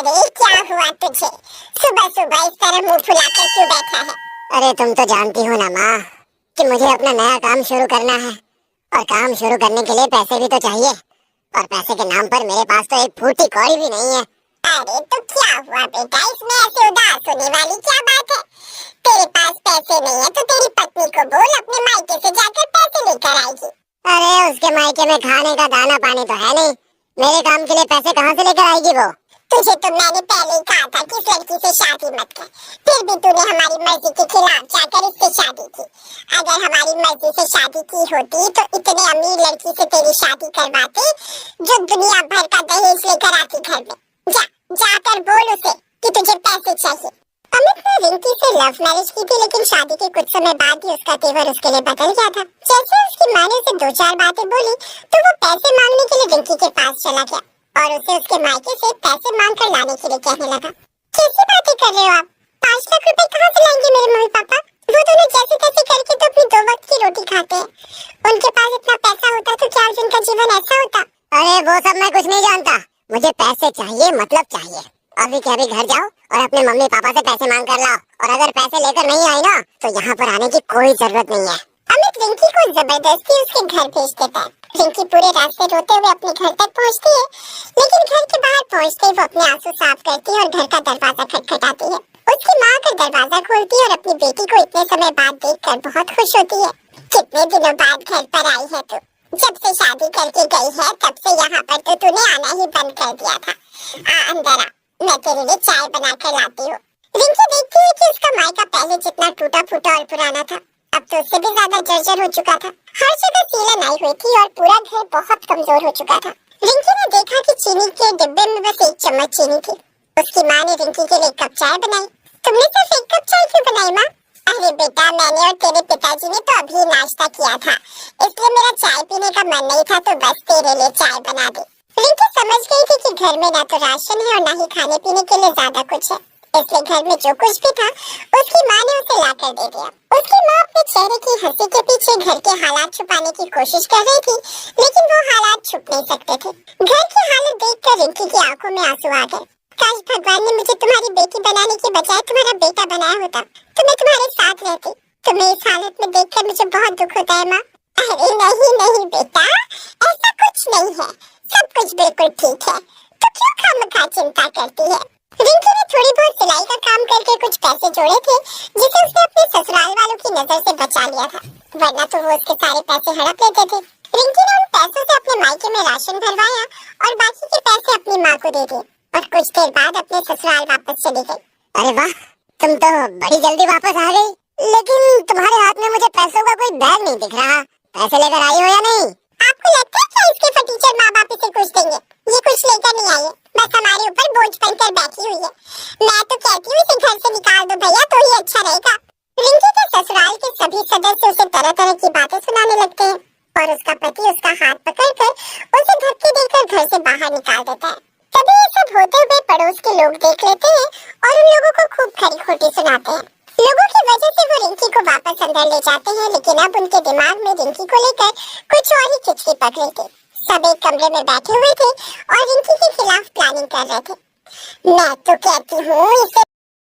अरे क्या हुआ तुझे? सुबह सुबह इस तरह मुंह फुलाकर क्यों बैठा है? अरे तुम तो जानती हो ना माँ कि मुझे अपना नया काम शुरू करना है और काम शुरू करने के लिए पैसे भी तो चाहिए और पैसे के नाम पर मेरे पास तो एक फूटी कौड़ी भी नहीं है। अरे तो क्या हुआ बेटा, इसमें ऐसे उदास होने वाली क्या बात है? तेरे पास पैसे नहीं है तो तेरी पत्नी को बोल अपने मायके से जाकर पैसे लेकर आएगी। अरे उसके मायके में खाने का दाना पानी तो है नहीं, मेरे काम के लिए पैसे कहाँ से लेकर आएगी वो? तुझे तो मैंने पहले ही कहा था कि इस लड़की से शादी मत कर, फिर भी तूने हमारी मर्जी के खिलाफ जाकर इससे शादी की। अगर हमारी मर्जी से शादी की होती तो इतने अमीर लड़की से तेरी शादी करवाते जो दुनिया भर का दहेज लेकर आती घर में। जा जाकर बोल उसे कि तुझे पैसे चाहिए। अमित ने रिंकी से लव मैरिज की थी, लेकिन शादी के कुछ समय बाद ही उसका तेवर उसके लिए बदल गया था। जैसे उसकी माँ ने उसे दो चार बातें बोली तो वो पैसे मांगने के लिए रिंकी के पास चला गया और उसे उसके मायके से पैसे मांग कर लाने के लिए कहने लगा। कैसी बातें कर रहे हो आप? 5 लाख रुपए कहाँ से लाएंगे मेरे मम्मी पापा? वो दोनों जैसे तैसे करके तो अपनी 2 वक्त की रोटी खाते हैं। उनके पास इतना पैसा होता तो क्या आज उनका जीवन ऐसा होता? अरे वो सब मैं कुछ नहीं जानता, मुझे पैसे चाहिए, मतलब चाहिए। अभी के अभी घर जाओ और अपने मम्मी पापा से पैसे मांग कर लाओ, और अगर पैसे लेकर नहीं आई ना तो यहाँ पर आने की कोई जरूरत नहीं है। अमित रिंकी को जबरदस्ती उसके घर भेज देता है। रिंकी पूरे रास्ते रोते हुए अपने घर तक पहुँचती है, लेकिन घर के बाहर पहुँचते ही वो अपने आंसू साफ करती है और घर का दरवाजा खटखटाती है। उसकी माँ का दरवाजा खोलती है और अपनी बेटी को इतने समय बाद देखकर बहुत खुश होती है। कितने दिनों बाद घर पर आई है तू? जब से शादी करके गई है तब से यहाँ पर तो तूने आना ही बंद कर दिया था। अंदर आ, मैं तेरे लिए चाय बना कर लाती हूँ। रिंकी देखती है कि उसका मायका पहले जितना टूटा फूटा और पुराना था, अब तो उससे भी ज्यादा जर्जर हो चुका था। हर जगह सीलन आई हुई थी और पूरा घर बहुत कमजोर हो चुका था। रिंकी ने देखा कि चीनी के डिब्बे में बस 1 चम्मच चीनी थी। उसकी माँ ने रिंकी के लिए 1 कप चाय बनाई। तुमने सिर्फ 1 कप चाय क्यों बनाई माँ? अरे बेटा, मैंने और तेरे पिताजी ने तो अभी नाश्ता किया था, इसलिए मेरा चाय पीने का मन नहीं था तो बस तेरे लिए चाय बना दी। रिंकी समझ गई थी कि घर में ना तो राशन है और ना ही खाने पीने के लिए ज्यादा कुछ है, इसलिए घर में जो कुछ भी था उसकी माँ ने उसे लाकर दे दिया। उसकी माँ अपने चेहरे की हंसी के पीछे घर के हालात छुपाने की कोशिश कर रही थी, लेकिन वो हालात छुप नहीं सकते थे। घर की हालत देखकर रिंकी की आंखों में आंसू आ गए। काश भगवान ने मुझे तुम्हारी बेटी बनाने की बजाय तुम्हारा बेटा बनाया होता, तो मैं तुम्हारे साथ रहती। तुम्हें इस हालत में देखकर मुझे बहुत दुख होता है माँ। अरे नहीं नहीं बेटा, ऐसा कुछ नहीं है, सब कुछ बिल्कुल ठीक है, तो क्यों खामखा चिंता करती है? रिंकी ने थोड़ी बहुत सिलाई का काम करके कुछ पैसे जोड़े थे, जिसे उसने अपने ससुराल वालों की नजर से बचा लिया था, वरना तो वो उसके सारे पैसे हड़प लेते थे। रिंकी ने उन पैसों से अपने मायके में राशन भरवाया और बाकी के पैसे अपनी माँ को दे दिए और कुछ देर बाद अपने ससुराल वापस चली गई। अरे वाह, तुम तो बड़ी जल्दी वापस आ गई, लेकिन तुम्हारे हाथ में मुझे पैसों का कोई बैग नहीं दिख रहा। पैसे लेकर आई हो या नहीं? आपको लगता है क्या इसके फटीचर माँ बाप इसे कुछ देंगे? ये कुछ लेकर नहीं आई है, बस हमारे ऊपर बोझ बनकर बैठी हुई है। मैं तो कहती हूँ इसे घर से निकाल दो भैया, तो ही अच्छा रहेगा। रिंकी के ससुराल के सभी सदस्य उसे तरह तरह की बातें सुनाने लगते हैं और उसका पति उसका हाथ पकड़कर उसे धक्के देकर घर से बाहर निकाल देता है। तभी ये सब होते हुए पड़ोस के लोग देख लेते हैं और उन लोगों को खूब खरी खोटी सुनाते हैं। लोगों की वजह से वो रिंकी को वापस अंदर ले जाते हैं, लेकिन अब उनके दिमाग में रिंकी को लेकर कुछ और ही खिचड़ी पक रही थी। सब एक कमरे में बैठे हुए थे और रिंकी के खिलाफ प्लानिंग कर रहे थे। मैं तो कहती हूँ इसे